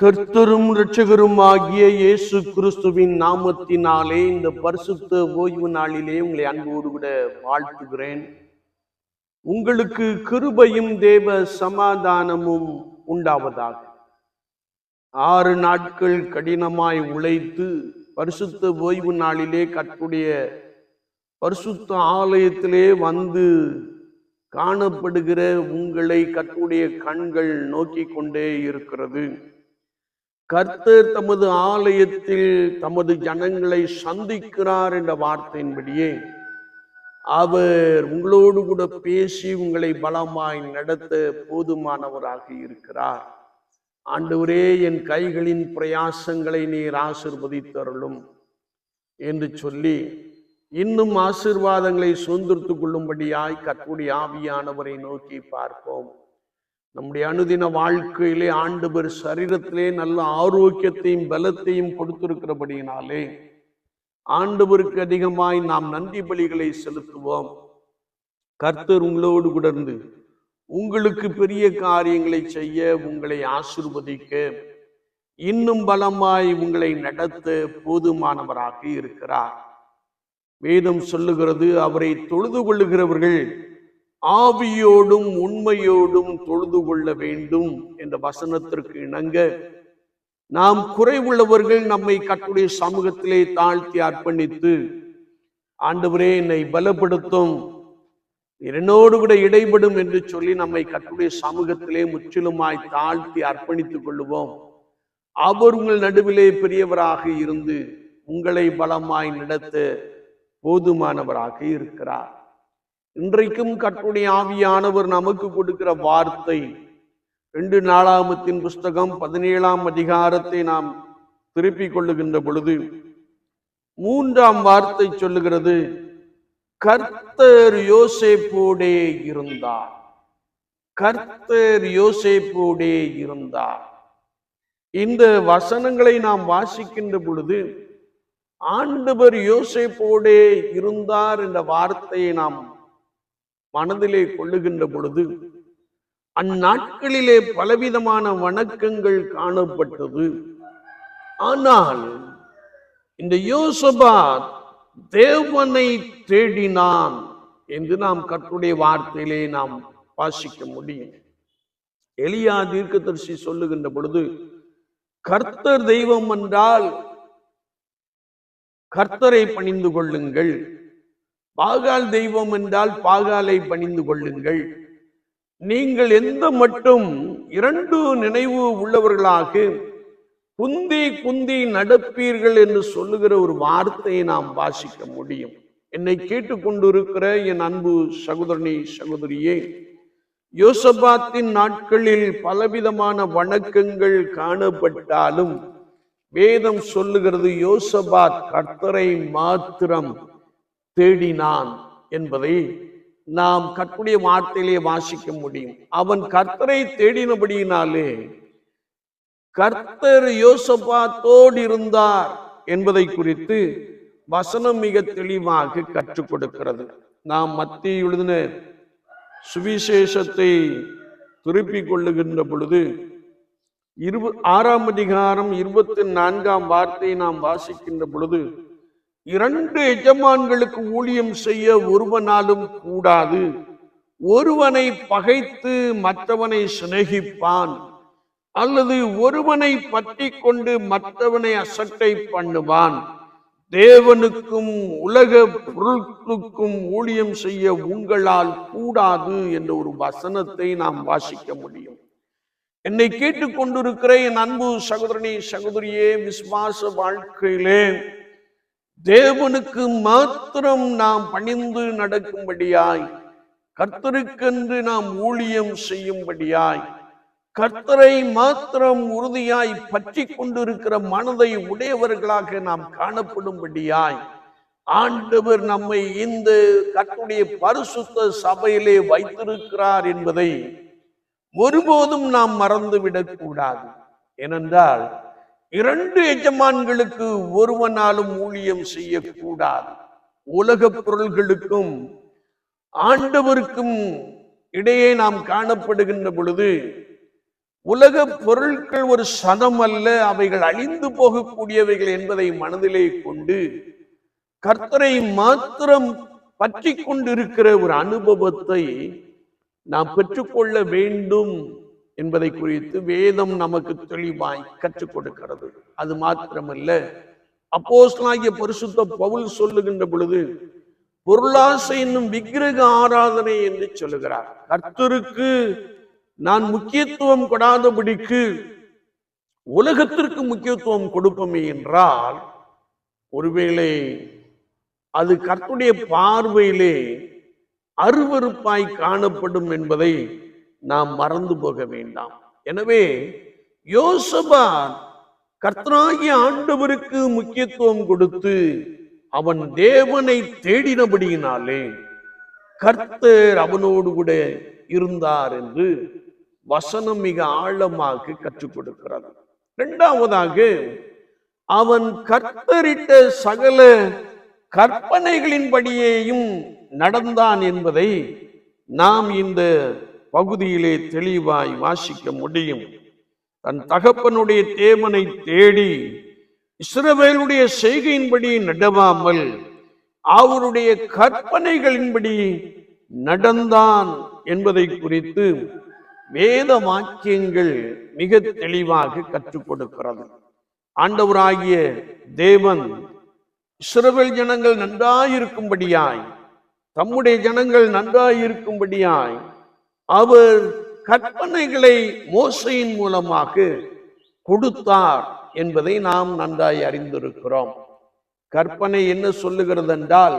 கர்த்தரும் இரட்சகருமாகிய இயேசு கிறிஸ்துவின் நாமத்தினாலே இந்த பரிசுத்த ஓய்வு நாளிலே உங்களை அன்போடு கூட வாழ்த்துகிறேன். உங்களுக்கு கிருபையும் தேவ சமாதானமும் உண்டாவதாக. 6 நாட்கள் கடினமாய் உழைத்து பரிசுத்த ஓய்வு நாளிலே கர்த்தருடைய பரிசுத்த ஆலயத்திலே வந்து காணப்படுகிற உங்களை கர்த்தருடைய கண்கள் நோக்கி கொண்டே இருக்கிறது. கர்த்தர் தமது ஆலயத்தில் தமது ஜனங்களை சந்திக்கிறார் என்ற வார்த்தையின்படியே அவர் உங்களோடு கூட பேசி உங்களை பலமாய் நடத்த போதுமானவராக இருக்கிறார். ஆண்டவரே, என் கைகளின் பிரயாசங்களை நீர் ஆசீர்வதித்தருளும் என்று சொல்லி இன்னும் ஆசீர்வாதங்களை சுதந்திரத்துக் கொள்ளும்படியாய் கர்த்தருடைய ஆவியானவரை நோக்கி பார்ப்போம். நம்முடைய அனுதின வாழ்க்கையிலே ஆண்டவர் சரீரத்திலே நல்ல ஆரோக்கியத்தையும் பலத்தையும் கொடுத்திருக்கிறபடியினாலே ஆண்டவருக்கு அதிகமாய் நாம் நன்றி பலிகளை செலுத்துவோம். கர்த்தர் உங்களோடு கூட இருந்து உங்களுக்கு பெரிய காரியங்களை செய்ய, உங்களை ஆசீர்வதிக்க, இன்னும் பலமாய் உங்களை நடத்த போதுமானவராக இருக்கிறார். வேதம் சொல்லுகிறது, அவரை தொழுது கொள்ளுகிறவர்கள் ஆவியோடும் உண்மையோடும் தொழுது கொள்ள வேண்டும் என்ற வசனத்திற்கு இணங்க நாம் குறைவுள்ளவர்கள் நம்மை கர்த்தருடைய சமூகத்திலே தாழ்த்தி அர்ப்பணித்து, ஆண்டவரே என்னை பலப்படுத்தும், என்னோடு கூட இடைபடும் என்று சொல்லி நம்மை கர்த்தருடைய சமூகத்திலே முற்றிலுமாய் தாழ்த்தி அர்ப்பணித்துக் கொள்ளுவோம். அவர் உங்கள் நடுவிலே பெரியவராக இருந்து உங்களை பலமாய் நடத்த போதுமானவராக இருக்கிறார். இன்றைக்கும் கர்த்தருடைய ஆவியானவர் நமக்கு கொடுக்கிற வார்த்தை 2 நாளாகமத்தின் புஸ்தகம் 17ஆம் அதிகாரத்தை நாம் திருப்பிக் கொள்ளுகின்ற பொழுது 3ஆம் வார்த்தை சொல்லுகிறது, கர்த்தர் யோசேப்போடே இருந்தார். கர்த்தர் யோசேப்போடே இருந்தார். இந்த வசனங்களை நாம் வாசிக்கின்ற பொழுது ஆண்டவர் யோசேப்போடே இருந்தார் என்ற வார்த்தையை நாம் மனதிலே கொள்ளுகின்ற பொழுது அந்நாட்களிலே பலவிதமான வணக்கங்கள் காணப்பட்டது. ஆனால் இந்த யோசபாத் தேவனை தேடினான் என்று நாம் கர்த்தருடைய வார்த்தையிலே நாம் வாசிக்க முடியும். எலியா தீர்க்கதரிசி சொல்லுகின்ற பொழுது, கர்த்தர் தெய்வம் என்றால் கர்த்தரை பணிந்து கொள்ளுங்கள், பாகால் தெய்வம் என்றால் பாகாலை பணிந்து கொள்ளுங்கள். நீங்கள் எந்த மட்டும் 2 நினைவு உள்ளவர்களாக குந்தி குந்தி நடப்பீர்கள் என்று சொல்லுகிற ஒரு வார்த்தையை நாம் வாசிக்க முடியும். என்னை கேட்டுக்கொண்டிருக்கிற என் அன்பு சகோதரனே, சகோதரியே, யோசபாத்தின் நாட்களில் பலவிதமான வணக்கங்கள் காணப்பட்டாலும் வேதம் சொல்லுகிறது, யோசபாத் கர்த்தரை மாத்திரம் தேடினான் என்பதை நாம் கர்த்தருடைய வார்த்தையிலே வாசிக்க முடியும். அவன் கர்த்தரை தேடினபடியினாலே கர்த்தர் யோசபாத்தோடு இருந்தார் என்பதை குறித்து வசனம் மிக தெளிவாக கற்றுக் கொடுக்கிறது. நாம் மத்தேயு எழுதின சுவிசேஷத்தை திருப்பிக் கொள்ளுகின்ற பொழுது 6ஆம் அதிகாரம் 24ஆம் வார்த்தையை நாம் வாசிக்கின்ற பொழுது, 2 எஜமான்களுக்கு ஊழியம் செய்ய ஒருவனாலும் கூடாது. ஒருவனை பகைத்து மற்றவனை சிநேகிப்பான், அல்லது ஒருவனை பற்றி கொண்டு மற்றவனை அசட்டை பண்ணுவான். தேவனுக்கும் உலக பொருளுக்கும் ஊழியம் செய்ய உங்களால் கூடாது என்ற ஒரு வசனத்தை நாம் வாசிக்க முடியும். என்னை கேட்டுக்கொண்டிருக்கிற என் அன்பு சகோதரனே, சகோதரியே, விசுவாச வாழ்க்கையிலே தேவனுக்கு மாத்திரம் நாம் பணிந்து நடக்கும்படியாய், கர்த்தருக்கென்று நாம் ஊழியம் செய்யும்படியாய், கர்த்தரை மாத்திரம் உறுதியாய் பற்றி கொண்டிருக்கிற மனதை உடையவர்களாக நாம் காணப்படும்படியாய் ஆண்டவர் நம்மை இந்த கர்த்தருடைய பரிசுத்த சபையிலே வைத்திருக்கிறார் என்பதை ஒருபோதும் நாம் மறந்துவிடக் கூடாது. ஏனென்றால் 2 எஜமான்களுக்கு ஒருவனாலும் ஊழியம் செய்யக்கூடாது. உலக பொருள்களுக்கும் ஆண்டவருக்கும் இடையே நாம் காணப்படுகின்ற பொழுது உலக பொருட்கள் ஒரு சதம் அல்ல, அவைகள் அழிந்து போகக்கூடியவைகள் என்பதை மனதிலே கொண்டு கர்த்தரை மாத்திரம் பற்றி கொண்டிருக்கிற ஒரு அனுபவத்தை நாம் பெற்றுக்கொள்ள வேண்டும் என்பதை குறித்து வேதம் நமக்கு தெளிவாய் கற்றுக் கொடுக்கிறது. அது மாத்திரமல்ல, அப்போஸ்தலனாகிய பரிசுத்த பவுல் சொல்லுகின்ற பொழுது பொருளாசை என்னும் விக்கிரக ஆராதனை என்று சொல்லுகிறார். கர்த்தருக்கு நான் முக்கியத்துவம் கொடாதபடிக்கு உலகத்திற்கு முக்கியத்துவம் கொடுப்போமே என்றால் ஒருவேளை அது கர்த்தருடைய பார்வையிலே அருவருப்பாய் காணப்படும் என்பதை நாம் மறந்து போக வேண்டாம். எனவே யோசபாத் கர்த்தராகிய ஆண்டவருக்கு முக்கியத்துவம் கொடுத்து அவன் தேவனை தேடினபடியினாலே கர்த்தர் அவனோடு கூட இருந்தார் என்று வசனம் மிக ஆழமாக கற்றுக் கொடுக்கிறது. இரண்டாவதாக, அவன் கர்த்தரிட்ட சகல கற்பனைகளின்படியேயும் நடந்தான் என்பதை நாம் இந்த பகுதியிலே தெளிவாய் வாசிக்க முடியும். தன் தகப்பனுடைய தேவனை தேடி இஸ்ரவேலுடைய செய்கையின்படி நடவாமல் அவருடைய கற்பனைகளின்படி நடந்தான் என்பதை குறித்து வேத வாக்கியங்கள் மிக தெளிவாக கற்றுக் கொடுக்கிறது. ஆண்டவராகிய தேவன் இஸ்ரவேல் ஜனங்கள் நன்றாயிருக்கும்படியாய், தம்முடைய ஜனங்கள் நன்றாயிருக்கும்படியாய் அவர் கற்பனைகளை மோசையின் மூலமாக கொடுத்தார் என்பதை நாம் நன்றாய் அறிந்திருக்கிறோம். கற்பனை என்ன சொல்லுகிறது என்றால்,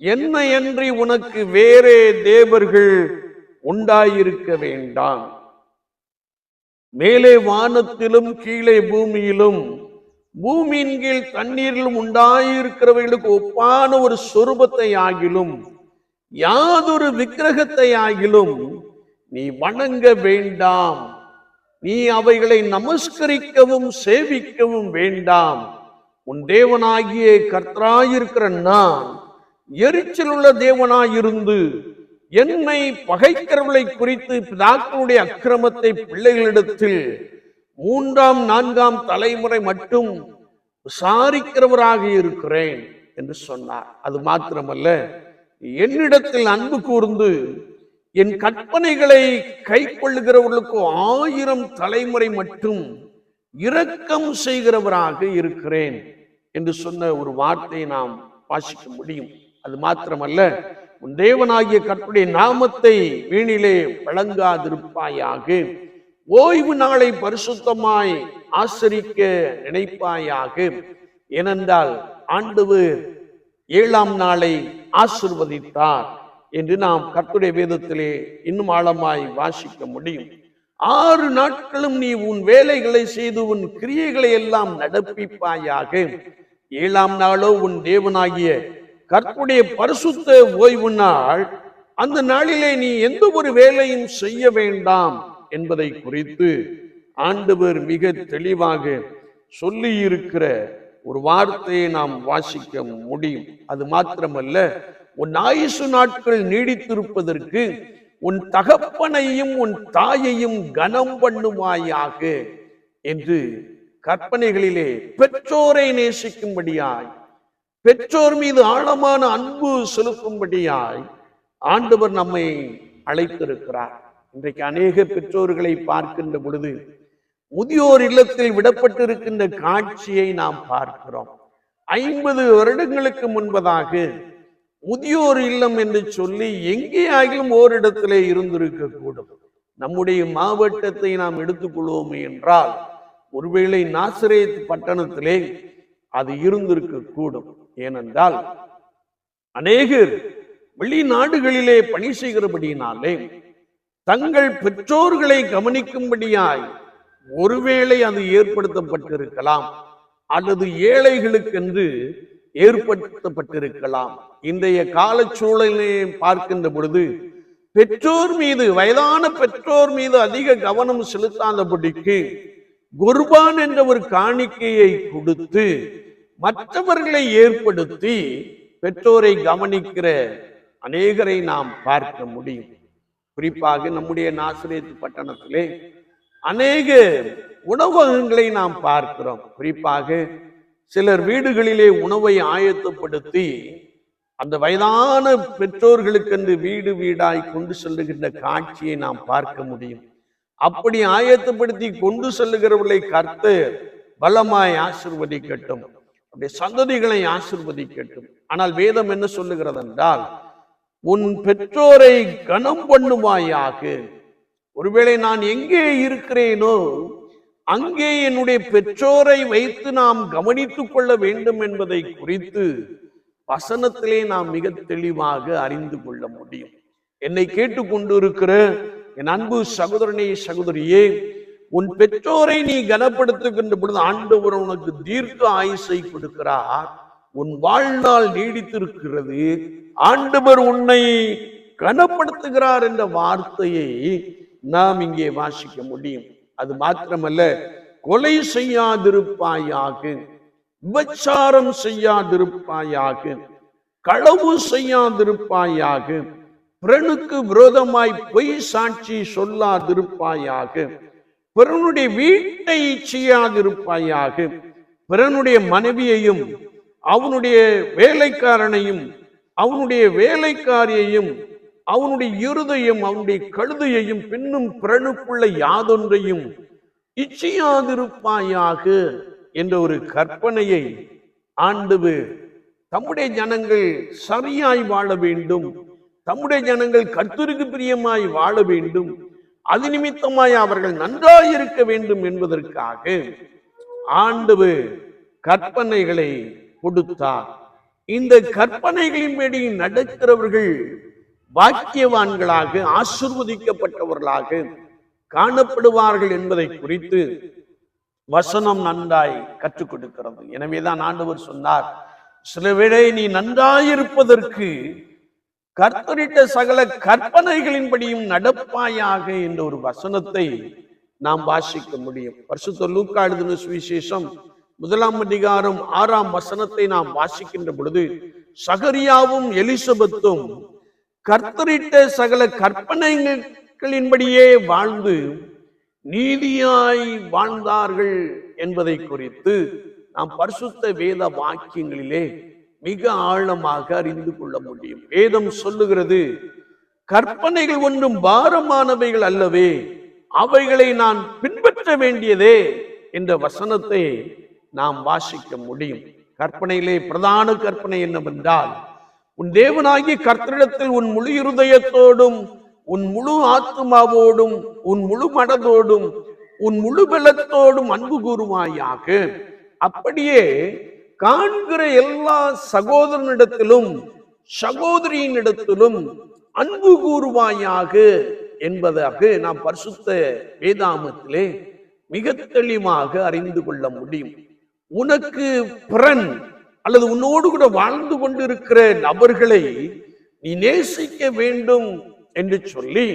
என்னையன்றி உனக்கு வேறே தேவர்கள் உண்டாயிருக்க வேண்டாம், மேலே வானத்திலும் கீழே பூமியிலும் பூமியின் கீழ் தண்ணீரிலும் உண்டாயிருக்கிறவர்களுக்கு ஒப்பான ஒரு சொரூபத்தை ஆகிலும் யாதொரு விக்கிரகத்தை ஆகிலும் நீ வணங்க வேண்டாம், நீ அவைகளை நமஸ்கரிக்கவும் சேவிக்கவும் வேண்டாம். உன் தேவனாகிய கர்த்தராயிருக்கிற நான் எரிச்சலுள்ள தேவனாயிருந்து என்னை பகைக்கிறவர்களை குறித்து பிதாக்களுடைய அக்கிரமத்தை பிள்ளைகளிடத்தில் 3ஆம் 4ஆம் தலைமுறை மட்டும் விசாரிக்கிறவராக இருக்கிறேன் என்று சொன்னார். அது மாத்திரமல்ல, என்னிடத்தில் அன்பு கூர்ந்து என் கற்பனைகளை கை கொள்ளுகிறவர்களுக்கு 1000 தலைமுறை மட்டும் இரக்கம் செய்கிறவராக இருக்கிறேன் என்று சொன்ன ஒரு வார்த்தையை நாம் வாசிக்க முடியும். அது மாத்திரமல்ல, உன் தேவனாகிய கர்த்தருடைய நாமத்தை வீணிலே வழங்காதிருப்பாயாக, ஓய்வு நாளை பரிசுத்தமாய் ஆசரிக்க நினைப்பாயாக, ஏனென்றால் ஆண்டவர் 7ஆம் நாளை ஆசீர்வதித்தார் என்று நாம் கர்த்தருடைய வேதத்திலே இன்னும் ஆழமாய் வாசிக்க முடியும். 6 நாட்களும் நீ உன் வேலைகளை செய்து உன் கிரியைகளை எல்லாம் நடப்பிப்பாயாக, 7ஆம் நாளோ உன் தேவனாகிய கர்த்தருடைய பரிசுத்த ஓய்வு நாள், அந்த நாளிலே நீ எந்த ஒரு வேலையும் செய்ய வேண்டாம் என்பதை குறித்து ஆண்டவர் மிக தெளிவாக சொல்லி இருக்கிற ஒரு வார்த்தையை நாம் வாசிக்க முடியும். அது மாத்திரமல்ல, உன் ஆயுசு நாட்கள் நீடித்திருப்பதற்கு உன் தகப்பனையும் உன் தாயையும் கனம் பண்ணுவாயாக என்று கற்பனைகளிலே பெற்றோரை நேசிக்கும்படியாய், பெற்றோர் மீது ஆழமான அன்பு செலுத்தும்படியாய் ஆண்டவர் நம்மை அழைத்திருக்கிறார். இன்றைக்கு அநேக பெற்றோர்களை பார்க்கின்ற பொழுது முதியோர் இல்லத்தில் விடப்பட்டிருக்கின்ற காட்சியை நாம் பார்க்கிறோம். 50 வருடங்களுக்கு முன்பதாக முதியோர் இல்லம் என்று சொல்லி எங்கேயாகிலும் ஓரிடத்திலே இருந்திருக்க கூடும். நம்முடைய மாவட்டத்தை நாம் எடுத்துக்கொள்வோமே என்றால் ஒருவேளை நாசரேத் பட்டணத்திலே அது இருந்திருக்க கூடும். ஏனென்றால் அநேகர் வெளிநாடுகளிலே பணி செய்கிறபடியினாலே தங்கள் பெற்றோர்களை கவனிக்கும்படியாய் ஒருவேளை அது ஏற்படுத்தப்பட்டிருக்கலாம், அல்லது ஏழைகளுக்கென்று ஏற்படுத்தப்பட்டிருக்கலாம். இன்றைய கால சூழலை பார்க்கின்ற பொழுது பெற்றோர் மீது, வயதான பெற்றோர் மீது அதிக கவனம் செலுத்தாதபடிக்கு குர்பான் என்ற ஒரு காணிக்கையை கொடுத்து மற்றவர்களை ஏற்படுத்தி பெற்றோரை கவனிக்கிற அநேகரை நாம் பார்க்க முடியும். குறிப்பாக நம்முடைய நாசரேத் பட்டணத்திலே அநேக உணவகங்களை நாம் பார்க்கிறோம். குறிப்பாக சிலர் வீடுகளிலே உணவை ஆயத்தப்படுத்தி அந்த வயதான பெற்றோர்களுக்கென்று வீடு வீடாய் கொண்டு செல்லுகின்ற காட்சியை நாம் பார்க்க முடியும். அப்படி ஆயத்தப்படுத்தி கொண்டு செல்லுகிறவர்களை கர்த்தர் பலமாய் ஆசீர்வதிக்கட்டும், அப்படி சந்ததிகளை ஆசீர்வதிக்கட்டும். ஆனால் வேதம் என்ன சொல்லுகிறது என்றால், உன் பெற்றோரை கனம் பண்ணுவாயாக. ஒருவேளை நான் எங்கே இருக்கிறேனோ அங்கே என்னுடைய பெற்றோரை வைத்து நாம் கவனித்துக் கொள்ள வேண்டும் என்பதை குறித்து வசனத்திலே நாம் மிக தெளிவாக அறிந்து கொள்ள முடியும். என்னை கேட்டுக்கொண்டு இருக்கிற என் அன்பு சகோதரனே, சகோதரியே, உன் பெற்றோரை நீ கனப்படுத்துகின்ற பொழுது ஆண்டவர் உனக்கு தீர்க்க ஆயுசை கொடுக்கிறார். உன் வாழ்நாள் நீடித்திருக்கிறது. ஆண்டவர் உன்னை கனப்படுத்துகிறார் என்ற வார்த்தையை நாம் இங்கே வாசிக்க முடியும். அது மாத்திரமல்ல, கொலை செய்யாதிருப்பாயாக, விபச்சாரம் செய்யாதிருப்பாயாக, களவு செய்யாதிருப்பாயாக, பிறனுக்கு விரோதமாய் பொய் சாட்சி சொல்லாதிருப்பாயாக, பிறனுடைய வீட்டை செய்யாதிருப்பாயாக, பிறனுடைய மனைவியையும் அவனுடைய வேலைக்காரனையும் அவனுடைய வேலைக்காரியையும் அவனுடைய இருதையும் அவனுடைய கழுதையையும் பின்னும் பிறனுக்குள்ள யாதொன்றையும் இச்சையாதிருப்பாயாக என்ற ஒரு கற்பனையை ஆண்டவர் தம்முடைய ஜனங்கள் சரியாய் வாழ வேண்டும், தம்முடைய ஜனங்கள் கர்த்தருக்கு பிரியமாய் வாழ வேண்டும், அது நிமித்தமாய் அவர்கள் நன்றாயிருக்க வேண்டும் என்பதற்காக ஆண்டவர் கற்பனைகளை கொடுத்தார். இந்த கற்பனைகளின்படி நடக்கிறவர்கள் பாக்கியவான்களாக ஆசீர்வதிக்கப்பட்டவர்களாக காணப்படுவார்கள் என்பதை குறித்து வசனம் நன்றாய் கற்றுக் கொடுக்கிறது. எனவேதான் ஆண்டவர் சொன்னார், சில வேளை நீ நன்றாயிருப்பதற்கு கர்த்தரிட்ட சகல கற்பனைகளின்படியும் நடப்பாயாக என்ற ஒரு வசனத்தை நாம் வாசிக்க முடியும். பரிசுத்த லூக்கா எழுதின சுவிசேஷம் 1 அதிகாரம் 6 வசனத்தை நாம் வாசிக்கின்ற பொழுது, சகரியாவும் எலிசபெத்தும் கர்த்தரிட்ட சகல கற்பனைகளின்படியே வாழ்ந்து நீதியாய் வாழ்ந்தார்கள் என்பதை குறித்து நாம் பரிசுத்த வேத வாக்கியங்களிலே மிக ஆழமாக அறிந்து கொள்ள முடியும். வேதம் சொல்லுகிறது, கற்பனைகள் ஒன்றும் பாரமானவைகள் அல்லவே, அவைகளை நான் பின்பற்ற வேண்டியதே என்ற வசனத்தை நாம் வாசிக்க முடியும். கற்பனையிலே பிரதான கற்பனை என்னவென்றால், உன் தேவனாகிய கர்த்தரிடத்தில் உன் முழு இருதயத்தோடும் உன் முழு ஆத்மாவோடும் உன் முழு மனதோடும் உன் முழு பலத்தோடும் அன்பு கூறுவாயாக. அப்படியே காண்கிற எல்லா சகோதரனிடத்திலும் சகோதரியினிடத்திலும் அன்பு கூறுவாயாக என்பதாக நாம் பரிசுத்த வேதாமத்திலே மிக தெளிவாக அறிந்து கொள்ள முடியும். உனக்கு பிறன் அல்லது உன்னோடு கூட வாழ்ந்து கொண்டிருக்கிற நபர்களை நீ நேசிக்க வேண்டும் என்று சொல்லி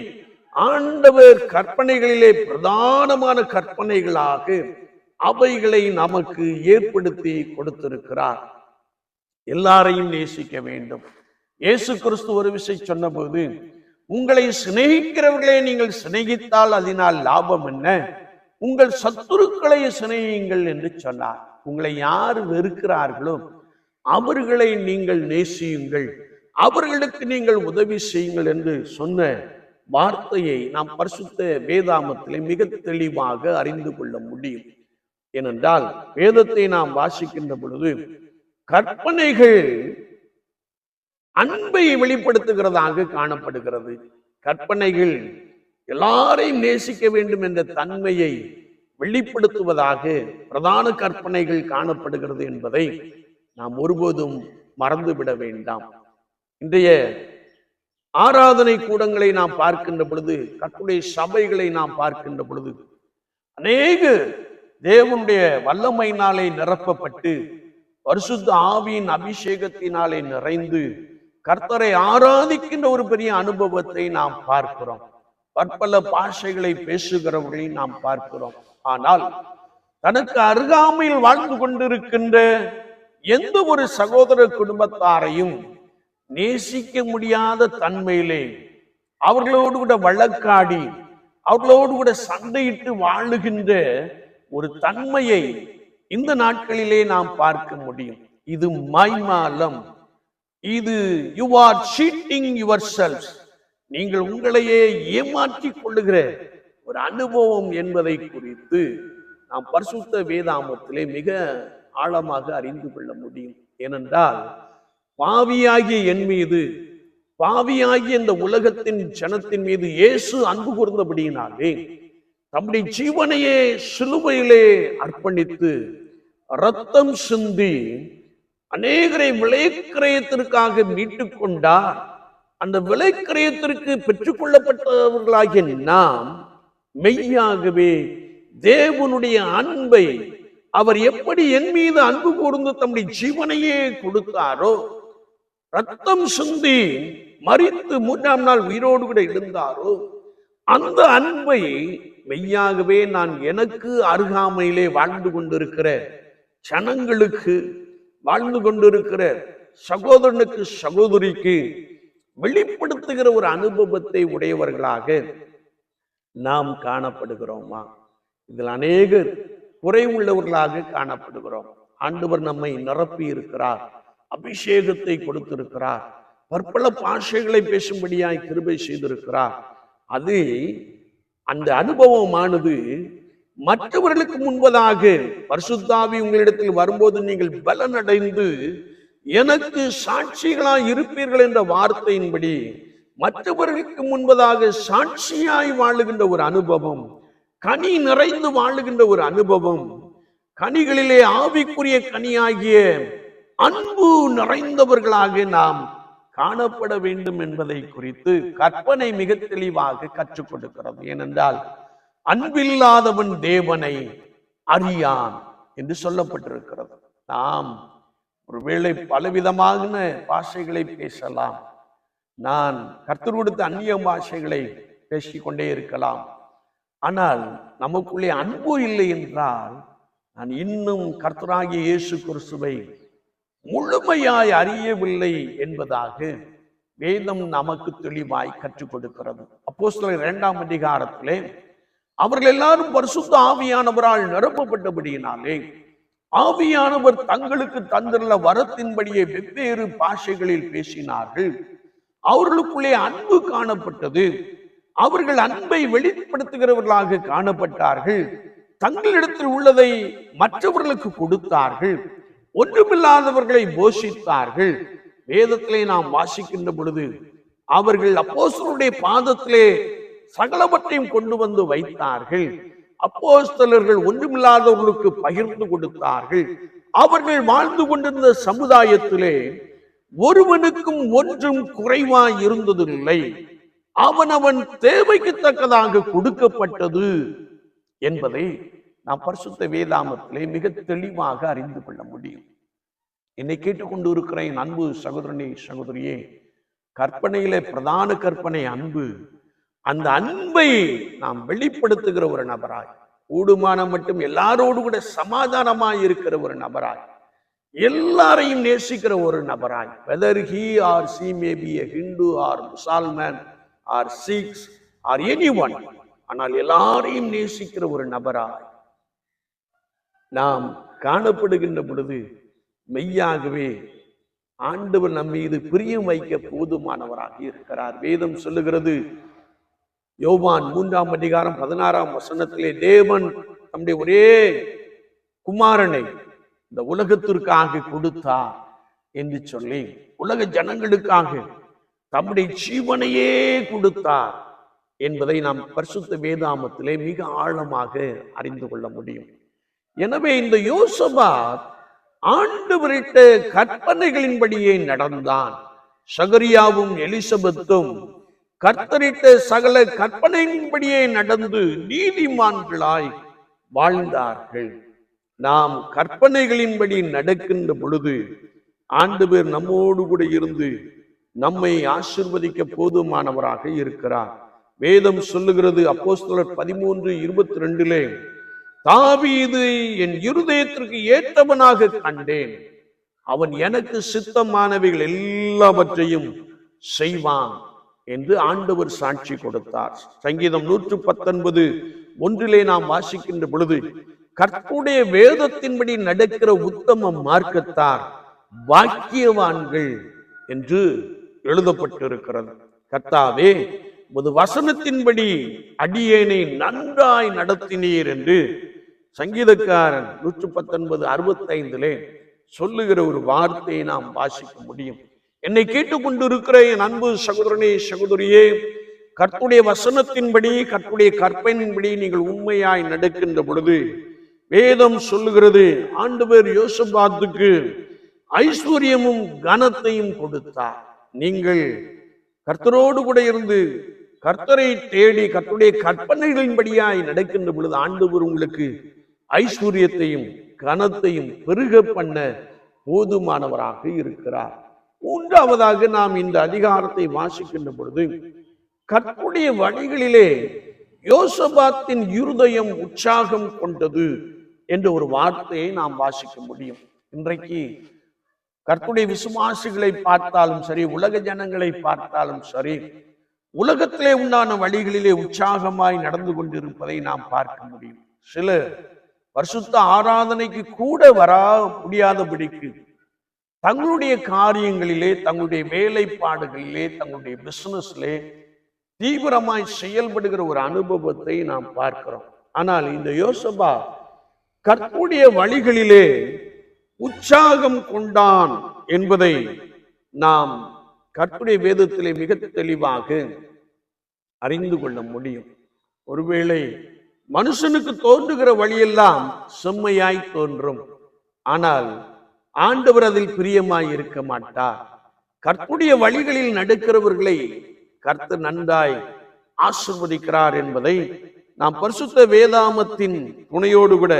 ஆண்டவர் கற்பனைகளிலே பிரதானமான கற்பனைகளாக அவைகளை நமக்கு ஏற்படுத்தி கொடுத்திருக்கிறார். எல்லாரையும் நேசிக்க வேண்டும். இயேசு கிறிஸ்து ஒரு விஷயம் சொன்னபோது, உங்களை சிநேகிக்கிறவர்களே நீங்கள் சிநேகித்தால் அதனால் லாபம் என்ன, உங்கள் சத்துருக்களை சிநேகியுங்கள் என்று சொன்னார். உங்களை யார் வெறுக்கிறார்களோ அவர்களை நீங்கள் நேசியுங்கள், அவர்களுக்கு நீங்கள் உதவி செய்யுங்கள் என்று சொன்ன வார்த்தையை நாம் பரிசுத்த வேதாமத்திலே மிக தெளிவாக அறிந்து கொள்ள முடியும். ஏனென்றால் வேதத்தை நாம் வாசிக்கின்ற பொழுது கற்பனைகள் அன்பை வெளிப்படுத்துகிறதாக காணப்படுகிறது. கற்பனைகள் எல்லாரையும் நேசிக்க வேண்டும் என்ற தன்மையை வெளிப்படுத்துவதாக பிரதான கற்பனைகள் காணப்படுகிறது என்பதை நாம் ஒருபோதும் மறந்துவிட வேண்டாம். இன்றைய ஆராதனை கூடங்களை நாம் பார்க்கின்ற பொழுது, கர்த்தருடைய சபைகளை நாம் பார்க்கின்ற பொழுது, அநேக தேவனுடைய வல்லமையினாலே நிரப்பப்பட்டு பரிசுத்த ஆவியின் அபிஷேகத்தினாலே நிறைந்து கர்த்தரை ஆராதிக்கின்ற ஒரு பெரிய அனுபவத்தை நாம் பார்க்கிறோம். பற்பல பாஷைகளை பேசுகிறவர்களை நாம் பார்க்கிறோம். ஆனால் தனக்கு அருகாமையில் வாழ்ந்து கொண்டிருக்கின்ற எந்த ஒரு சகோதர குடும்பத்தாரையும் நேசிக்க முடியாத தன்மையிலே அவர்களோடு கூட வழக்காடி அவர்களோடு கூட சண்டையிட்டு வாழுகின்ற ஒரு தன்மையை இந்த நாட்களிலே நாம் பார்க்க முடியும். இது மைமாலம். இது you are cheating yourself. நீங்கள் உங்களையே ஏமாற்றிக் கொள்ளுகிற ஒரு அனுபவம் என்பதை குறித்து நாம் பரிசுத்த வேதாமத்திலே மிக ஆழமாக அறிந்து கொள்ள முடியும். ஏனென்றால் பாவியாகிய என் மீது, பாவியாகிய இந்த உலகத்தின் ஜனத்தின் மீது இயேசு அன்பு கூர்ந்தபடியினாலே தம்முடைய ஜீவனையே சிலுவையிலே அர்ப்பணித்து ரத்தம் சிந்தி அநேகரை விலைக்கிரயத்திற்காக மீட்டுக் கொண்டார். அந்த விலைக்கிரயத்திற்கு பெற்றுக் கொள்ளப்பட்டவர்களாகிய நாம் மெய்யாகவே தேவனுடைய அன்பை, அவர் எப்படி என் மீது அன்பு கூர்ந்து தம்முடைய ஜீவனையே கொடுத்தாரோ, ரத்தம் சிந்தி மரித்து 3ஆம் நாள் உயிரோடு கூட எழுந்தாரோ, அந்த அன்பை மெய்யாகவே நான் எனக்கு அருகாமையிலே வாழ்ந்து கொண்டிருக்கிற ஜனங்களுக்கு, வாழ்ந்து கொண்டிருக்கிற சகோதரனுக்கு சகோதரிக்கு வெளிப்படுத்துகிற ஒரு அனுபவத்தை உடையவர்களாக நாம் காணப்படுகிறோமா? இதில் அநேகர் குறைவுள்ளவர்களாக காணப்படுகிறோம். ஆண்டவர் நம்மை நிரப்பி இருக்கிறார், அபிஷேகத்தை கொடுத்திருக்கிறார், பற்பல பாஷைகளை பேசும்படியாய் கிருபை செய்திருக்கிறார். அது அந்த அனுபவமானது மற்றவர்களுக்கு முன்பதாக பரிசுத்த ஆவி உங்களிடத்தில் வரும்போது நீங்கள் பலனடைந்து எனக்கு சாட்சிகளாய் இருப்பீர்கள் என்ற வார்த்தையின்படி மற்றவர்களுக்கு முன்பதாக சாட்சியாய் வாழுகின்ற ஒரு அனுபவம், கனி நிறைந்து வாழுகின்ற ஒரு அனுபவம், கனிகளிலே ஆவிக்குரிய கனியாகிய அன்பு நிறைந்தவர்களாக நாம் காணப்பட வேண்டும் என்பதை குறித்து கற்பனை மிக தெளிவாக கற்றுக் கொடுக்கிறது. ஏனென்றால் அன்பில்லாதவன் தேவனை அறியான் என்று சொல்லப்பட்டிருக்கிறது. நாம் ஒருவேளை பலவிதமான பாஷைகளை பேசலாம், நான் கர்த்தர் கொடுத்த அந்நிய பாஷைகளை பேசிக்கொண்டே இருக்கலாம். ஆனால் நமக்குள்ளே அன்பு இல்லை என்றால் நான் இன்னும் கர்த்தராகிய இயேசு கிறிஸ்துவை முழுமையாய் அறியவில்லை என்பதாக வேதம் நமக்கு தெளிவாய் கற்றுக் கொடுக்கிறது. அப்போஸ்தலர் 2ஆம் அதிகாரத்திலே அவர்கள் எல்லாரும் பரிசுத்த ஆவியானவரால் நிரப்பப்பட்டபடியினாலே ஆவியானவர் தங்களுக்கு தந்துள்ள வரத்தின்படியே வெவ்வேறு பாஷைகளில் பேசினார்கள். அவர்களுக்குள்ளே அன்பு காணப்பட்டது. அவர்கள் அன்பை வெளிப்படுத்துகிறவர்களாக காணப்பட்டார்கள். தங்களிடத்தில் உள்ளதை மற்றவர்களுக்கு கொடுத்தார்கள். ஒன்றுமில்லாதவர்களை போஷித்தார்கள். வேதத்திலே நாம் வாசிக்கின்ற பொழுது அவர்கள் அப்போஸ்தலருடைய பாதத்திலே சகலவற்றையும் கொண்டு வந்து வைத்தார்கள். அப்போஸ்தலர்கள் ஒன்றுமில்லாதவர்களுக்கு பகிர்ந்து கொடுத்தார்கள். அவர்கள் வாழ்ந்து கொண்டிருந்த சமுதாயத்திலே ஒருவனுக்கும் ஒன்றும் குறைவாய் இருந்ததில்லை. அவனவன் தேவைக்கு தக்கதாக கொடுக்கப்பட்டது என்பதை நாம் பரிசுத்த வேதாமத்திலே மிக தெளிவாக அறிந்து கொள்ள முடியும். என்னை கேட்டுக்கொண்டு இருக்கிற என் அன்பு சகோதரனே சகோதரியே, கற்பனையிலே பிரதான கற்பனை அன்பு. அந்த அன்பை நாம் வெளிப்படுத்துகிற ஒரு நபராய், கூடுமான மட்டும் எல்லாரோடு கூட சமாதானமாய் இருக்கிற ஒரு நபராய், எல்லாரையும் நேசிக்கிற ஒரு நபராய், whether he or she may be a Hindu or Muslim or Sikhs or anyone, ஆனால் எல்லாரையும் நேசிக்கிற ஒரு நபராய் நாம் காணப்படுகின்ற பொழுது மெய்யாகவே ஆண்டவர் நம் மீது பிரியம் வைக்க போதுமானவராக இருக்கிறார். வேதம் சொல்லுகிறது, யோவான் 3ஆம் அதிகாரம் 16ஆம் வசனத்திலே, தேவன் நம்முடைய ஒரே குமாரனை இந்த உலகத்திற்காக கொடுத்தார் என்று சொல்லி உலக ஜனங்களுக்காக தம்முடைய ஜீவனையே கொடுத்தார் என்பதை நாம் பரிசுத்த வேதாமத்திலே மிக ஆழமாக அறிந்து கொள்ள முடியும். எனவே இந்த யோசபாத் ஆண்டவரிட்ட கற்பனைகளின்படியே நடந்தான். சகரியாவும் எலிசபெத்தும் கர்த்தரிட்ட சகல கற்பனையின்படியே நடந்து நீதிமான்களாய் வாழ்ந்தார்கள். நாம் கற்பனைகளின்படி நடக்கின்ற பொழுது ஆண்டவர் நம்மோடு கூட இருந்து நம்மை ஆசீர்வதிக்க போதுமானவராக இருக்கிறார். வேதம் சொல்லுகிறது, அப்போஸ்தலர் 13:22, தாவீது என் இருதயத்திற்கு ஏற்றவனாக கண்டேன், அவன் எனக்கு சித்தமானவைகள் எல்லாவற்றையும் செய்வான் என்று ஆண்டவர் சாட்சி கொடுத்தார். சங்கீதம் 119:1 நாம் வாசிக்கின்ற பொழுது, கர்த்தருடைய வேதத்தின்படி நடக்கிற உத்தம மார்க்கத்தார் பாக்கியவான்கள் என்று எழுதப்பட்டிருக்கிறது. கர்த்தாவே, உமது வசனத்தின்படி அடியேனை நன்றாய் நடத்தினீர் என்று சங்கீதக்காரன் 119:65 சொல்லுகிற ஒரு வார்த்தையை நாம் வாசிக்க முடியும். என்னை கேட்டுக்கொண்டிருக்கிற என் அன்பு சகோதரனே, சகோதரியே, கர்த்தருடைய வசனத்தின்படி, கர்த்தருடைய கற்பனையின்படி நீங்கள் உண்மையாய் நடக்கின்ற பொழுது வேதம் சொல்லுகிறது, ஆண்டவர் யோசபாத்துக்கு ஐஸ்வர்யமும் கனத்தையும் கொடுத்தார். நீங்கள் கர்த்தரோடு கூட இருந்து கர்த்தரை தேடி கர்த்தருடைய கற்பனைகளின்படியாய் நடக்கின்ற பொழுது ஆண்டவர் உங்களுக்கு ஐஸ்வர்யத்தையும் கனத்தையும் பெருக பண்ண போதுமானவராக இருக்கிறார். மூன்றாவதாக நாம் இந்த அதிகாரத்தை வாசிக்கின்ற பொழுது, கர்த்தருடைய வழிகளிலே யோசபாத்தின் இருதயம் உற்சாகம் கொண்டது என்ற ஒரு வார்த்தையை நாம் வாசிக்க முடியும். இன்றைக்கு கர்த்தருடைய விசுவாசிகளை பார்த்தாலும் சரி, உலக ஜனங்களை பார்த்தாலும் சரி, உலகத்திலே உண்டான வழிகளிலே உற்சாகமாய் நடந்து கொண்டிருப்பதை நாம் பார்க்க முடியும். சிலர் பரிசுத்த ஆராதனைக்கு கூட வர முடியாதபடிக்கு தங்களுடைய காரியங்களிலே, தங்களுடைய வேலைப்பாடுகளிலே, தங்களுடைய பிசினஸ்லே தீவிரமாய் செயல்படுகிற ஒரு அனுபவத்தை நாம் பார்க்கிறோம். ஆனால் இந்த யோசபா கர்த்தருடைய வழிகளிலே உற்சாகம் கொண்டான் என்பதை நாம் கர்த்தருடைய வேதத்திலே மிக தெளிவாக அறிந்து கொள்ள முடியும். ஒருவேளை மனுஷனுக்கு தோன்றுகிற வழியெல்லாம் செம்மையாய் தோன்றும், ஆனால் ஆண்டவர் அதில் பிரியமாய் இருக்க மாட்டார். கர்த்தருடைய வழிகளில் நடக்கிறவர்களை கர்த்தர் நன்றாய் ஆசீர்வதிக்கிறார் என்பதை நாம் பரிசுத்த வேதாமத்தின் துணையோடு கூட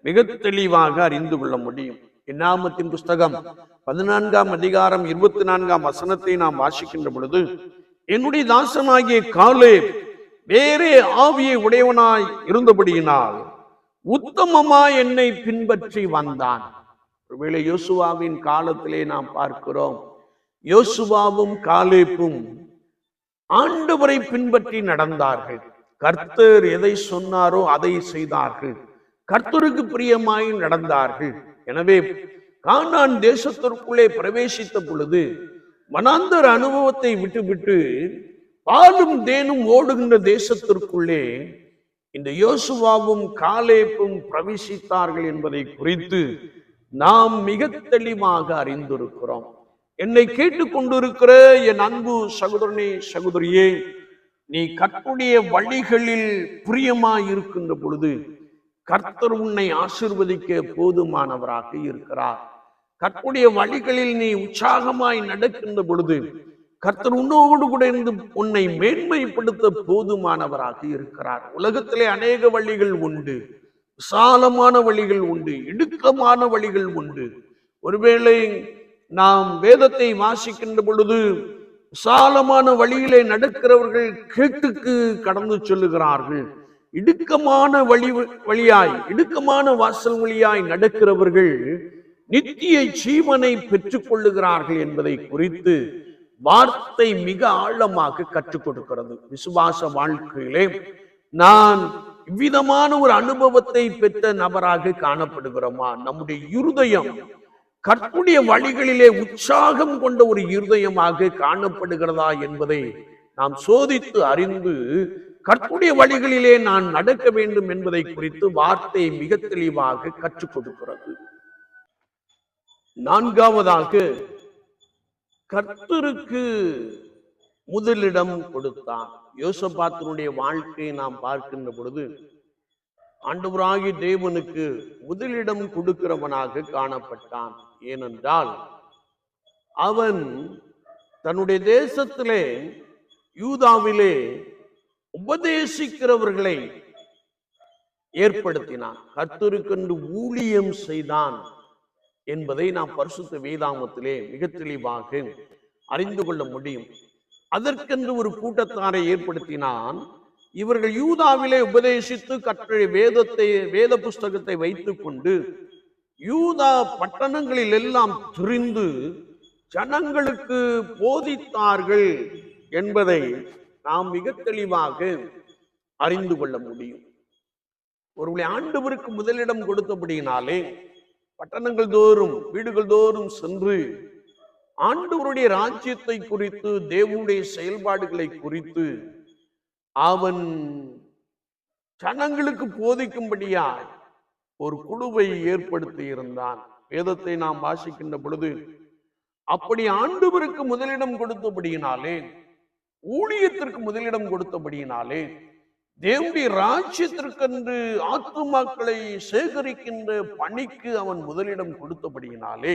மிக தெளிவாக அறிந்து கொள்ள முடியும். என்னாகமத்தின் புஸ்தகம் 14ஆம் அதிகாரம் 24ஆம் வசனத்தை நாம் வாசிக்கின்ற பொழுது, என்னுடைய தாசனாகிய காலேப் வேறே ஆவியை உடையவனாய் இருந்தபடியினால் உத்தமமாய் என்னை பின்பற்றி வந்தான். ஒருவேளை யோசுவாவின் காலத்திலே நாம் பார்க்கிறோம், யோசுவாவும் காலேப்பும் ஆண்டவரை பின்பற்றி நடந்தார்கள். கர்த்தர் எதை சொன்னாரோ அதை செய்தார்கள். கர்த்தருக்கு பிரியமாய் நடந்தார்கள். எனவே கானான் தேசத்திற்குள்ளே பிரவேசித்த பொழுது வனாந்தர அனுபவத்தை விட்டுவிட்டு பாலும் தேனும் ஓடுகின்ற தேசத்திற்குள்ளே இந்த யோசுவாவும் காலேப்பும் பிரவேசித்தார்கள் என்பதை குறித்து நாம் மிக தெளிவாக அறிந்திருக்கிறோம். என்னை கேட்டுக்கொண்டிருக்கிற என் அன்பு சகோதரனே, சகோதரியே, நீ கர்த்தருடைய வழிகளில் பிரியமாய் இருக்கின்ற பொழுது கர்த்தர் உன்னை ஆசீர்வதிக்க போதுமானவராக இருக்கிறார். கர்த்தருடைய வழிகளில் நீ உற்சாகமாய் நடக்கின்ற பொழுது கர்த்தர் உன்னோடு கூட இருந்து உன்னை மேன்மைப்படுத்த போதுமானவராக இருக்கிறார். உலகத்திலே அநேக வழிகள் உண்டு, விசாலமான வழிகள் உண்டு, இடுக்கமான வழிகள் உண்டு. ஒருவேளை நாம் வேதத்தை வாசிக்கின்ற பொழுது விசாலமான வழியிலே நடக்கிறவர்கள் கேட்டுக்கு கடந்து சொல்லுகிறார்கள். இடுக்கமான வழியாய் இடுக்கமான வாசல் வழியாய் நடக்கிறவர்கள் நித்திய ஜீவனை பெற்றுக் கொள்ளுகிறார்கள் என்பதை குறித்து வார்த்தை மிக ஆழமாக கற்றுக் கொடுக்கிறது. விசுவாச வாழ்க்கையிலே நான் இவ்விதமான ஒரு அனுபவத்தை பெற்ற நபராக காணப்படுகிறோமா? நம்முடைய இருதயம் கர்த்தருடைய வழிகளிலே உற்சாகம் கொண்ட ஒரு இருதயமாக காணப்படுகிறதா என்பதை நாம் சோதித்து அறிந்து கர்த்தருடைய வழிகளிலே நான் நடக்க வேண்டும் என்பதை குறித்து வார்த்தை மிக தெளிவாக கற்றுக் கொடுக்கிறது. நான்காவதாக, கர்த்தருக்கு முதலிடம் கொடுத்தான். யோசபாத்தினுடைய வாழ்க்கையை நாம் பார்க்கின்ற பொழுது ஆண்டவராகிய தேவனுக்கு முதலிடம் கொடுக்கிறவனாக காணப்பட்டான். ஏனென்றால் அவன் தன்னுடைய தேசத்திலே யூதாவிலே உபதேசிக்கிறவர்களை ஏற்படுத்தினான். கர்த்தருக்கென்று ஊழியம் செய்தான் என்பதை நாம் பரிசுத்த வேதாகமத்திலே மிக தெளிவாக அறிந்து கொள்ள முடியும். அதற்கென்று ஒரு கூட்டத்தாரை ஏற்படுத்தினான். இவர்கள் யூதாவிலே உபதேசித்து கர்த்தருடைய வேத புஸ்தகத்தை வைத்துக் கொண்டு யூதா பட்டணங்களில் எல்லாம் திரிந்து ஜனங்களுக்கு போதித்தார்கள் என்பதை நாம் மிக தெளிவாக அறிந்து கொள்ள முடியும். ஒருவேளை ஆண்டவருக்கு முதலிடம் கொடுத்தபடியினாலே பட்டணங்கள் தோறும் வீடுகள் தோறும் சென்று ஆண்டவருடைய ராஜ்யத்தை குறித்து தேவனுடைய செயல்பாடுகளை குறித்து அவன் ஜனங்களுக்கு போதிக்கும்படியாய் ஒரு குழுவை ஏற்படுத்தி இருந்தான். வேதத்தை நாம் வாசிக்கின்ற பொழுது அப்படி ஆண்டவருக்கு முதலிடம் கொடுத்தபடியினாலே, ஊழியத்திற்கு முதலிடம் கொடுத்தபடியினாலே, தேவனுடைய ராஜ்யத்திற்கென்று ஆத்துமாக்களை சேகரிக்கின்ற பணிக்கு அவன் முதலிடம் கொடுத்தபடியினாலே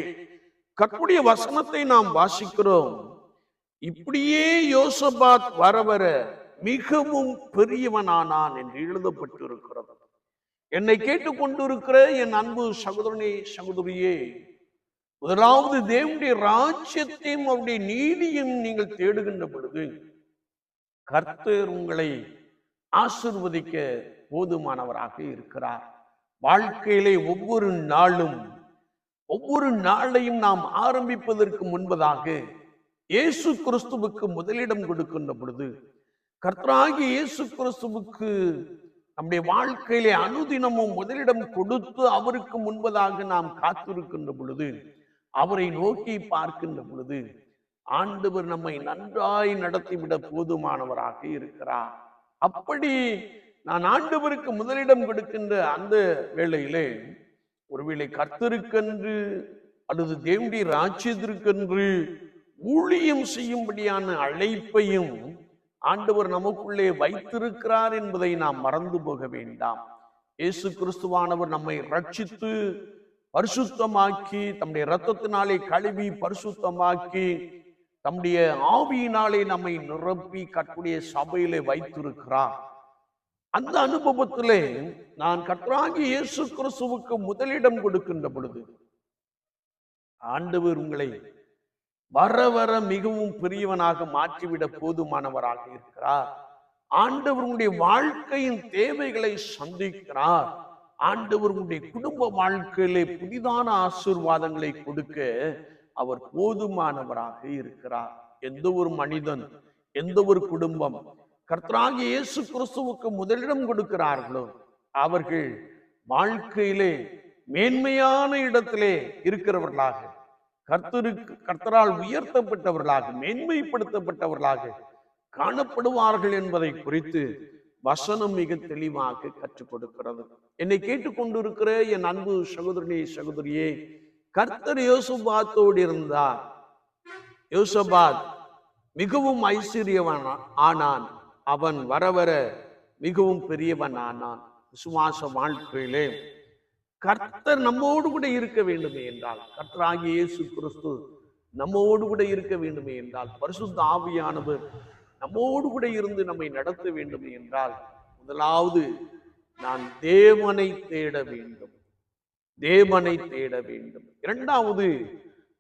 கர்த்தருடைய வசனத்தை நாம் வாசிக்கிறோம். இப்படியே யோசபாத் வர வர மிகவும் பெரியவனானான் என்று எழுதப்பட்டிருக்கிறது. என்னை கேட்டுக்கொண்டிருக்கிற என் அன்பு சகோதரனே, சகோதரியே, முதலாவது தேவனுடைய ராஜ்யத்தையும் அவருடைய நீதியும் நீங்கள் தேடுகின்ற பொழுது கர்த்தர் உங்களை ஆசீர்வதிக்க போதுமானவராக இருக்கிறார். வாழ்க்கையிலே ஒவ்வொரு நாளையும் நாம் ஆரம்பிப்பதற்கு முன்பதாக இயேசு கிறிஸ்துவுக்கு முதலிடம் கொடுக்கின்ற பொழுது, கர்த்தராகிய இயேசு கிறிஸ்துவுக்கு நம்முடைய வாழ்க்கையிலே அனுதினமும் முதலிடம் கொடுத்து அவருக்கு முன்பதாக நாம் காத்திருக்கின்ற பொழுது, அவரை நோக்கி பார்க்கின்ற பொழுது ஆண்டவர் நம்மை நன்றாய் நடத்திவிட போதுமானவராக இருக்கிறார். அப்படி நான் ஆண்டவருக்கு முதலிடம் கொடுக்கின்ற அந்த வேளையிலே ஒருவேளை கர்த்தருக்கென்று அல்லது தேவனுடைய ராஜ்யத்திற்கென்று ஊழியம் செய்யும்படியான அழைப்பையும் ஆண்டவர் நமக்குள்ளே வைத்திருக்கிறார் என்பதை நாம் மறந்து போக வேண்டாம். இயேசு கிறிஸ்துவானவர் நம்மை ரட்சித்து பரிசுத்தமாக்கி, தம்முடைய இரத்தத்தினாலே கழுவி பரிசுத்தமாக்கி, தம்முடைய ஆவியினாலே நம்மை நிரப்பி கர்த்தருடைய சபையிலே வைத்திருக்கிறார். அந்த அனுபவத்திலே நான் கர்த்தராகிய இயேசு கிறிஸ்துவுக்கு முதலிடம் கொடுக்கின்ற பொழுது ஆண்டவர் உங்களை வர வர மிகவும் பெரியவனாக மாற்றிவிட போதுமானவராக இருக்கிறார். ஆண்டவர் உங்களுடைய வாழ்க்கையின் தேவைகளை சந்திக்கிறார். ஆண்டவர் உங்களுடைய குடும்ப வாழ்க்கையிலே புதிதான ஆசீர்வாதங்களை கொடுக்க அவர் போதுமானவராக இருக்கிறார். எந்த ஒரு மனிதன், எந்த ஒரு குடும்பம் கர்த்தராகிய இயேசு கிறிஸ்துவுக்கு முதலிடம் கொடுக்கிறார்களோ அவர்கள் வாழ்க்கையிலே மேன்மையான இடத்திலே இருக்கிறவர்களாக, கர்த்தரால் உயர்த்தப்பட்டவர்களாக, மேன்மைப்படுத்தப்பட்டவர்களாக காணப்படுவார்கள் என்பதை குறித்து வசனம் மிக தெளிவாக கற்றுக் கொடுக்கிறது. என்னை கேட்டுக்கொண்டிருக்கிற என் அன்பு சகோதரனே, சகோதரியே, கர்த்தர் யோசபாத்தோடு இருந்தார். யோசபாத் மிகவும் ஐஸ்வர்யவன் ஆனான். அவன் வர வர மிகவும் பெரியவன் ஆனான். விசுவாச வாழ்க்கையிலே கர்த்தர் நம்மோடு கூட இருக்க வேண்டுமே என்றால், கர்த்தராகிய இயேசு கிறிஸ்து நம்மோடு கூட இருக்க வேண்டுமே என்றால், பரிசுத்த ஆவியானவர் நம்மோடு கூட இருந்து நம்மை நடத்த வேண்டுமே என்றால், முதலாவது நான் தேவனை தேட வேண்டும், தேவனை தேட வேண்டும். இரண்டாவது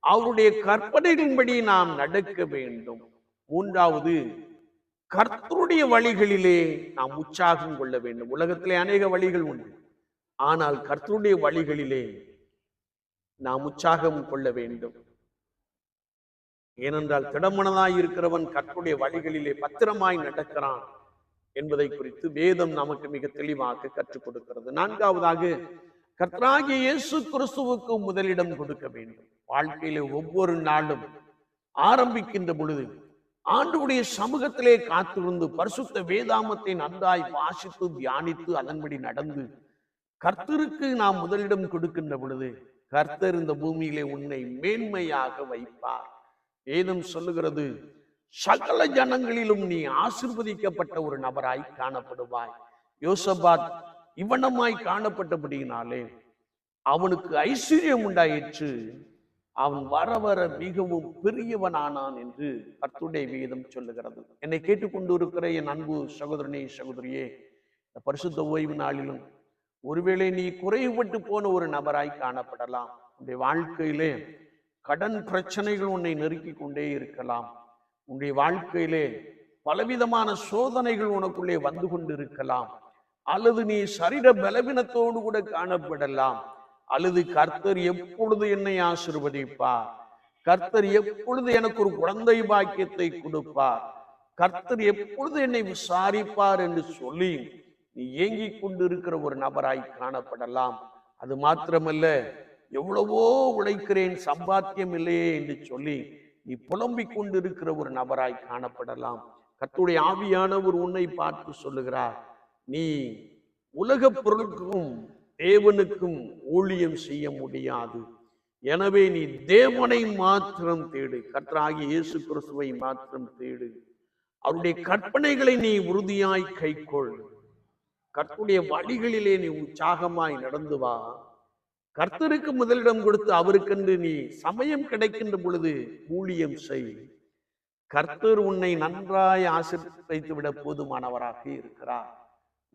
அவருடைய கற்பனைகளின்படி நாம் நடக்க வேண்டும். மூன்றாவது கர்த்தருடைய வழிகளிலே நாம் உற்சாகம் கொள்ள வேண்டும். உலகத்திலே அநேக வழிகள் உண்டு, ஆனால் கர்த்தருடைய வழிகளிலே நாம் உற்சாகம் கொள்ள வேண்டும். ஏனென்றால் திடமனதாய் இருக்கிறவன் கர்த்தருடைய வழிகளிலே பத்திரமாய் நடக்கிறான் என்பதை குறித்து வேதம் நமக்கு மிக தெளிவாக கற்றுக் கொடுக்கிறது. நான்காவதாக கர்த்தராகிய இயேசு கிறிஸ்துவுக்கு முதலிடம் கொடுக்க வேண்டும். வாழ்க்கையிலே ஒவ்வொரு நாளும் ஆரம்பிக்கின்ற பொழுது ஆண்டவருடைய சமூகத்திலே காத்திருந்து பரிசுத்த வேதாமத்தை நன்றாய் வாசித்து தியானித்து அதன்படி நடந்து கர்த்தருக்கு நாம் முதலிடம் கொடுக்கின்ற பொழுது கர்த்தர் இந்த பூமியிலே உன்னை மேன்மையாக வைப்பார். வேதம் சொல்லுகிறது, சகல ஜனங்களிலும் நீ ஆசீர்வதிக்கப்பட்ட ஒரு நபராய் காணப்படுவாய். யோசபாத் இவனமாய் காணப்பட்டபடியினாலே அவனுக்கு ஐஸ்வர்யம் உண்டாயிற்று. அவன் வர வர மிகவும் பெரியவனானான் என்று கர்த்தருடைய வேதம் சொல்லுகிறது. என்னை கேட்டுக்கொண்டு இருக்கிற என் அன்பு சகோதரனே, சகோதரியே, இந்த பரிசுத்த ஓய்வு நாளிலும் ஒருவேளை நீ குறைவுபட்டு போன ஒரு நபராய் காணப்படலாம். உன்னுடைய வாழ்க்கையிலே கடன் பிரச்சனைகள் உன்னை நெருக்கி கொண்டே இருக்கலாம். உன்னுடைய வாழ்க்கையிலே பலவிதமான சோதனைகள் உனக்குள்ளே வந்து கொண்டிருக்கலாம். அல்லது நீ சரீர பலவீனத்தோடு கூட காணப்படலாம். அல்லது கர்த்தர் எப்பொழுது என்னை ஆசீர்வதிப்பார், கர்த்தர் எப்பொழுது எனக்கு ஒரு குழந்தை பாக்கியத்தை கொடுப்பார், கர்த்தர் எப்பொழுது என்னை விசாரிப்பார் என்று சொல்லி நீ ஏங்கிக் கொண்டிருக்கிற ஒரு நபராய் காணப்படலாம். அது மாத்திரமல்ல, எவ்வளவோ உழைக்கிறேன், சம்பாத்தியம் இல்லையே என்று சொல்லி நீ புலம்பிக் கொண்டிருக்கிற ஒரு நபராய் காணப்படலாம். கர்த்தருடைய ஆவியானவர் உன்னை பார்த்து சொல்லுகிறார், நீ உலக பொருளுக்கும் தேவனுக்கும் ஊழியம் செய்ய முடியாது. எனவே நீ தேவனை மாத்திரம் தேடு, கர்த்தராகிய இயேசு கிறிஸ்துவை மாத்திரம் தேடு. அவருடைய கற்பனைகளை நீ உறுதியாய் கைக்கொள். கர்த்தருடைய வழிகளிலே நீ உற்சாகமாய் நடந்து வா. கர்த்தருக்கு முதலிடம் கொடுத்து அவருக்கென்று நீ சமயம் கிடைக்கின்ற பொழுது ஊழியம் செய். கர்த்தர் உன்னை நன்றாய் ஆசீர்வதித்து விட போதுமானவராக இருக்கிறார்.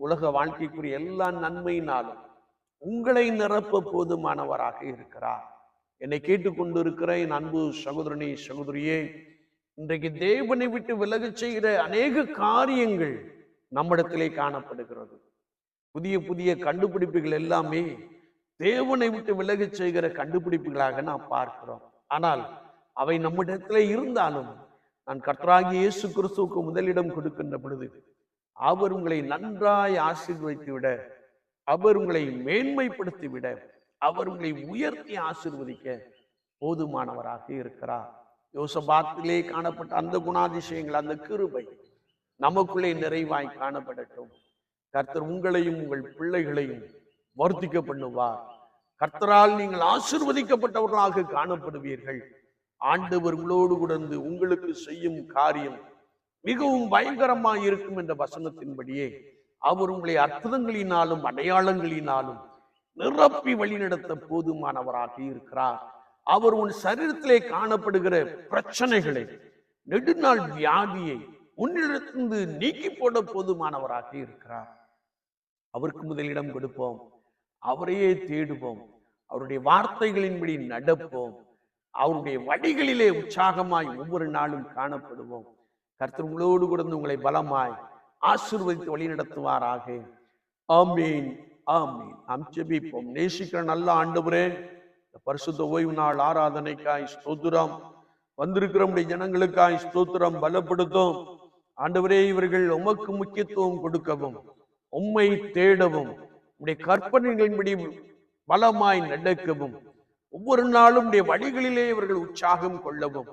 உலக வாழ்க்கைக்குரிய எல்லா நன்மையினாலும் உங்களை நிரப்ப போதுமானவராக இருக்கிறார். என்னை கேட்டுக்கொண்டிருக்கிற என் அன்பு சகோதரனே, சகோதரியே, இன்றைக்கு தேவனை விட்டு விலகச் செய்கிற அநேக காரியங்கள் நம்மிடத்திலே காணப்படுகிறது. புதிய புதிய கண்டுபிடிப்புகள் எல்லாமே தேவனை விட்டு விலகச் செய்கிற கண்டுபிடிப்புகளாக நாம் பார்க்கிறோம். ஆனால் அவை நம்மிடத்திலே இருந்தாலும் நான் கர்த்தராகிய இயேசு கிறிஸ்துவுக்கு முதலிடம் கொடுக்கின்ற பொழுது அவர் உங்களை நன்றாய் ஆசீர்வதித்து விட, அவர் உங்களை மேன்மைப்படுத்தி விட, அவர் உங்களை உயர்த்தி ஆசீர்வதிக்க போதுமானவராக இருக்கிறார். யோசபாத்திலே காணப்பட்ட அந்த குணாதிசயங்கள், அந்த கிருபை நமக்குள்ளே நிறைவாய் காணப்படட்டும். கர்த்தர் உங்களையும் உங்கள் பிள்ளைகளையும் வர்த்திக்க பண்ணுவார். கர்த்தரால் நீங்கள் ஆசீர்வதிக்கப்பட்டவர்களாக காணப்படுவீர்கள். ஆண்டவர் உங்களோடு கூடந்து உங்களுக்கு செய்யும் காரியம் மிகவும் பயங்கரமாய் இருக்கும் என்ற வசனத்தின்படியே அவர் உங்களை அற்புதங்களினாலும் அடையாளங்களினாலும் நிரப்பி வழிநடத்த போதுமானவராக இருக்கிறார். அவர் உன் சரீரத்திலே காணப்படுகிற பிரச்சனைகளை, நெடுநாள் வியாதியை உன்னிடத்திலிருந்து நீக்கி போட போதுமானவராக இருக்கிறார். அவருக்கு முதலிடம் கொடுப்போம், அவரையே தேடுவோம், அவருடைய வார்த்தைகளின்படி நடப்போம், அவருடைய வழிகளிலே உற்சாகமாய் ஒவ்வொரு நாளும் காணப்படுவோம். கர்த்தர் உங்களோடு கூட உங்களை பலமாய் ஆசீர்வதித்து வழி நடத்துவாராக. ஆமீன், ஆமீன். நாம் ஜெபிப்போம். நேசிக்கிற நல்ல ஆண்டவரே, பரிசுத்த ஓய்வு நாள் ஆராதனைக்காய் ஸ்தோத்திரம். வந்திருக்கிற நம்முடைய ஜனங்களுக்காய் ஸ்தோத்திரம். பலப்படுத்தும் ஆண்டவரே, இவர்கள் உமக்கு முக்கியத்துவம் கொடுக்கவும், உம்மை தேடவும், உடைய கற்பனைகளின்படி பலமாய் நடக்கவும், ஒவ்வொரு நாளும் உடைய வழிகளிலே இவர்கள் உற்சாகம் கொள்ளவும்,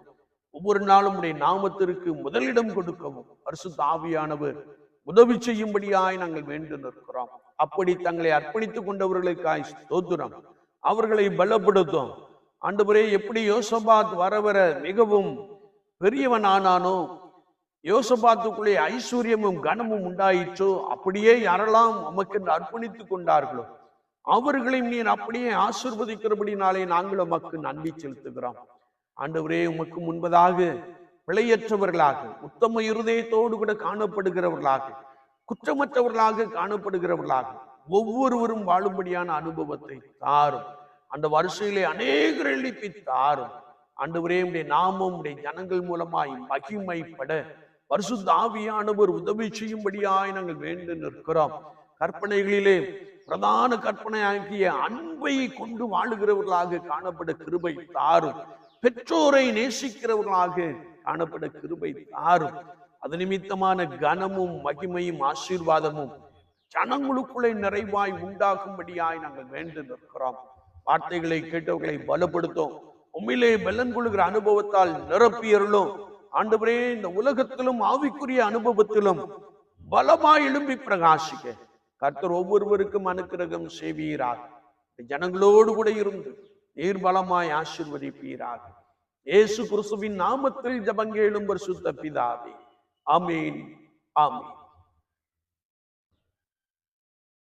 ஒவ்வொரு நாளும் உடைய நாமத்திற்கு முதலிடம் கொடுக்கவும் பரிசுத்த ஆவியானவர் உதவி செய்யும்படியாய் நாங்கள் வேண்டு நிற்கிறோம். அப்படி தங்களை அர்ப்பணித்துக் கொண்டவர்களுக்காய் ஸ்தோத்திரம். அவர்களை பலப்படுத்தும் ஆண்டவரே. எப்படி யோசபாத் வர வர மிகவும் பெரியவன் ஆனானோ, யோசபாத்துக்குள்ளே ஐஸ்வர்யமும் கனமும் உண்டாயிற்றோ, அப்படியே யாரெல்லாம் உமக்கென்று அர்ப்பணித்துக் கொண்டார்களோ அவர்களையும் நீர் அப்படியே ஆசீர்வதிக்கிறபடினாலே நாங்கள் உமக்கு நன்றி செலுத்துகிறோம். ஆண்டவரே, உமக்கு முன்பதாக பிழையற்றவர்களாக, உத்தம இருதயத்தோடு கூட காணப்படுகிறவர்களாக, குற்றமற்றவர்களாக காணப்படுகிறவர்களாக ஒவ்வொருவரும் வாழும்படியான அனுபவத்தை தாரும். அந்த வரிசையிலே அநேகர் எழுப்பி தாரும். ஆண்டவரே, உடைய நாமம் உடைய ஜனங்கள் மூலமாய் மகிமைப்பட பரிசுத்த ஆவியானவர் உதவி செய்யும்படியாய் நாங்கள் வேண்டு நிற்கிறோம். கற்பனைகளிலே பிரதான கற்பனையாகிய அன்பை கொண்டு வாழுகிறவர்களாக காணப்பட கிருபை தாரும். பெற்றோரை நேசிக்கிறவர்களாக காணப்பட கிருபை தாரும். அது நிமித்தமான கனமும் மகிமையும் ஆசீர்வாதமும் ஜனங்களுக்குள்ளே நிறைவாய் உண்டாகும்படியாய் நாங்கள் வேண்டு நிற்கிறோம். வார்த்தைகளை கேட்டவர்களை பலப்படுத்தும். உண்மையிலே பலன் கொள்கிற அனுபவத்தால் நிரப்பியருளும். ஆண்டவரே, இந்த உலகத்திலும் ஆவிக்குரிய அனுபவத்திலும் பலமாய் எழும்பி பிரகாசிக்க கர்த்தர் ஒவ்வொருவருக்கும் அனுக்கிரகம் செய்வீராக. ஜனங்களோடு கூட இருந்து நீர் பலமாய் ஆசீர்வதிப்பீராக. இயேசு கிறிஸ்துவின் நாமத்தில் ஜெபங்கேளும் பரிசுத்த பிதாவே. ஆமீன், ஆமீன்.